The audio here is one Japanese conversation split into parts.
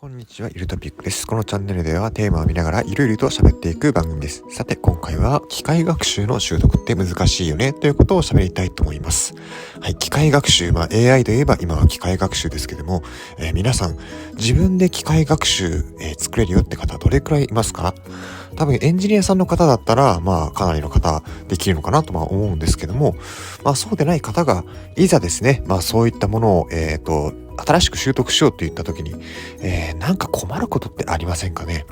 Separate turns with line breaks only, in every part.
こんにちは、ゆるトピックです。このチャンネルではテーマを見ながらゆるゆると喋っていく番組です。さて、今回は機械学習の習得って難しいよねということを喋りたいと思います。はい、機械学習、AI といえば今は機械学習ですけども、皆さん自分で機械学習、作れるよって方どれくらいいますか？多分エンジニアさんの方だったら、かなりの方できるのかなと思うんですけども、そうでない方がいざですね、そういったものを、新しく習得しようといった時に、なんか困ることってありませんかね？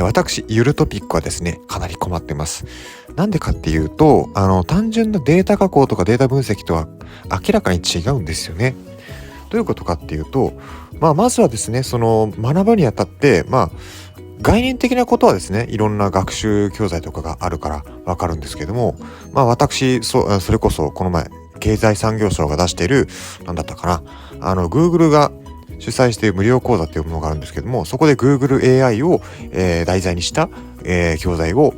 私、ゆるトピックはですね、かなり困ってます。なんでかっていうと、単純なデータ加工とかデータ分析とは明らかに違うんですよね。どういうことかっていうと、まずはですね、その学ぶにあたって、概念的なことはですね、いろんな学習教材とかがあるからわかるんですけども、私、それこそこの前、経済産業省が出している、なんだったかな、Google が主催している無料講座っていうものがあるんですけども、そこで Google AI を、題材にした、教材を、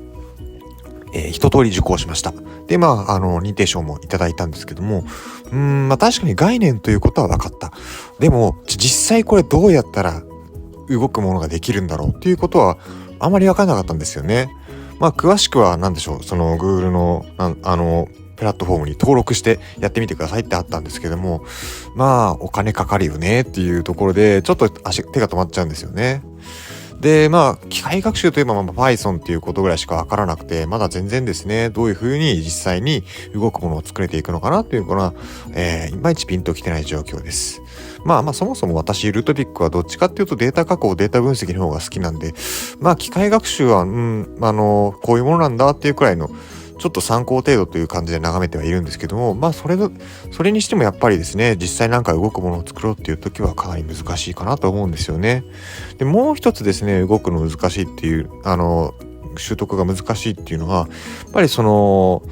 一通り受講しました。で、認定証もいただいたんですけども、確かに概念ということは分かった。でも、実際これどうやったら動くものができるんだろうっていうことはあまり分からなかったんですよね。詳しくは何でしょう、その Google のプラットフォームに登録してやってみてくださいってあったんですけども、お金かかるよねっていうところでちょっと手が止まっちゃうんですよね。で、機械学習といえばPython っていうことぐらいしかわからなくて、まだ全然ですね、どういうふうに実際に動くものを作れていくのかなっていうのが、いまいちピンときてない状況です。そもそも私、ルートピックはどっちかっていうとデータ加工、データ分析の方が好きなんで、機械学習は、こういうものなんだっていうくらいの、ちょっと参考程度という感じで眺めてはいるんですけども、それにしてもやっぱりですね、実際なんか動くものを作ろうっていう時はかなり難しいかなと思うんですよね。で、もう一つですね、動くの難しいっていう、習得が難しいっていうのは、やっぱりその、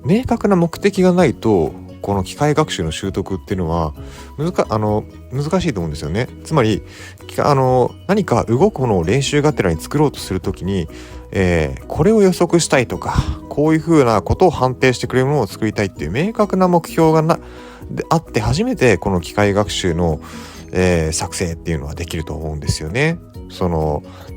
明確な目的がないと、この機械学習の習得っていうのは難しいと思うんですよね。つまり何か動くものを練習がてらに作ろうとするときに、これを予測したいとか、こういうふうなことを判定してくれるものを作りたいっていう明確な目標があって初めてこの機械学習の、作成っていうのはできると思うんですよね。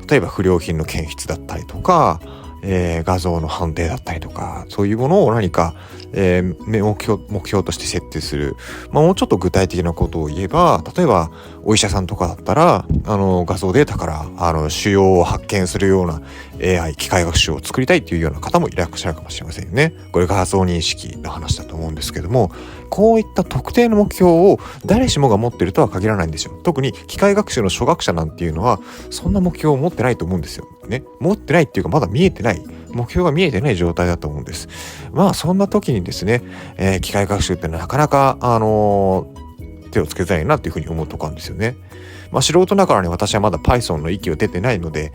例えば不良品の検出だったりとか、画像の判定だったりとか、そういうものを何か、目標として設定する。もうちょっと具体的なことを言えば、例えばお医者さんとかだったら画像データから腫瘍を発見するような AI 機械学習を作りたいっていうような方もいらっしゃるかもしれませんよね。これ画像認識の話だと思うんですけども、こういった特定の目標を誰しもが持っているとは限らないんですよ。特に機械学習の初学者なんていうのはそんな目標を持ってないと思うんですよね。持ってないっていうか、まだ見えてない、目標が見えてない状態だと思うんです。そんな時にですね、機械学習ってなかなか手をつけづらいなっていうふうに思うところなんですよね。素人ながらに私はまだ Python の域を出てないので、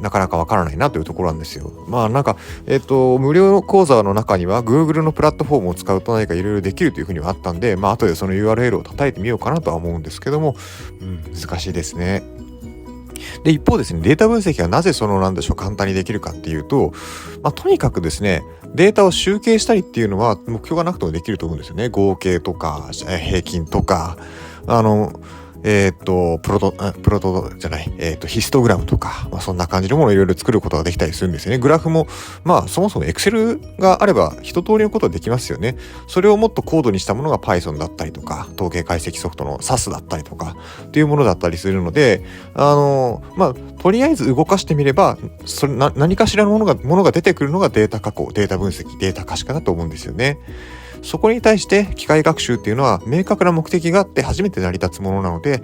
なかなかわからないなというところなんですよ。無料講座の中には Google のプラットフォームを使うと何かいろいろできるというふうにはあったんで、後でその URL を叩いてみようかなとは思うんですけども、難しいですね。で、一方ですね、データ分析がなぜ簡単にできるかっていうと、とにかくですね、データを集計したりっていうのは目標がなくてもできると思うんですよね。合計とか、平均とか、ヒストグラムとか、そんな感じのものをいろいろ作ることができたりするんですよね。グラフも、そもそも Excel があれば一通りのことはできますよね。それをもっと高度にしたものが Python だったりとか、統計解析ソフトの SAS だったりとか、っていうものだったりするので、とりあえず動かしてみれば、何かしらのものが出てくるのがデータ加工、データ分析、データ可視化だと思うんですよね。そこに対して機械学習っていうのは明確な目的があって初めて成り立つものなので、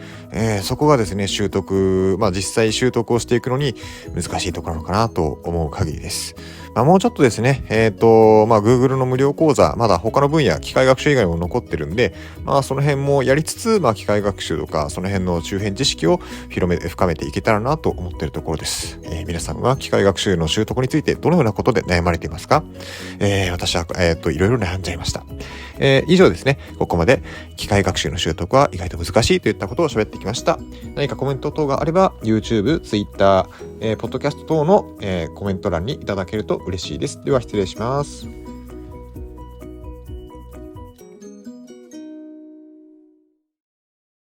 そこがですね習得、実際習得をしていくのに難しいところなのかなと思う限りです。もうちょっとですねGoogle の無料講座まだ他の分野機械学習以外も残ってるんで、その辺もやりつつ、機械学習とかその辺の周辺知識を深めていけたらなと思っているところです。皆さんは機械学習の習得についてどのようなことで悩まれていますか？私はいろいろ悩んじゃいました。以上ですね。ここまで機械学習の習得は意外と難しいといったことを喋ってきました。何かコメント等があれば YouTube、Twitter、ポッドキャスト等の、コメント欄にいただけると嬉しいです。では失礼します。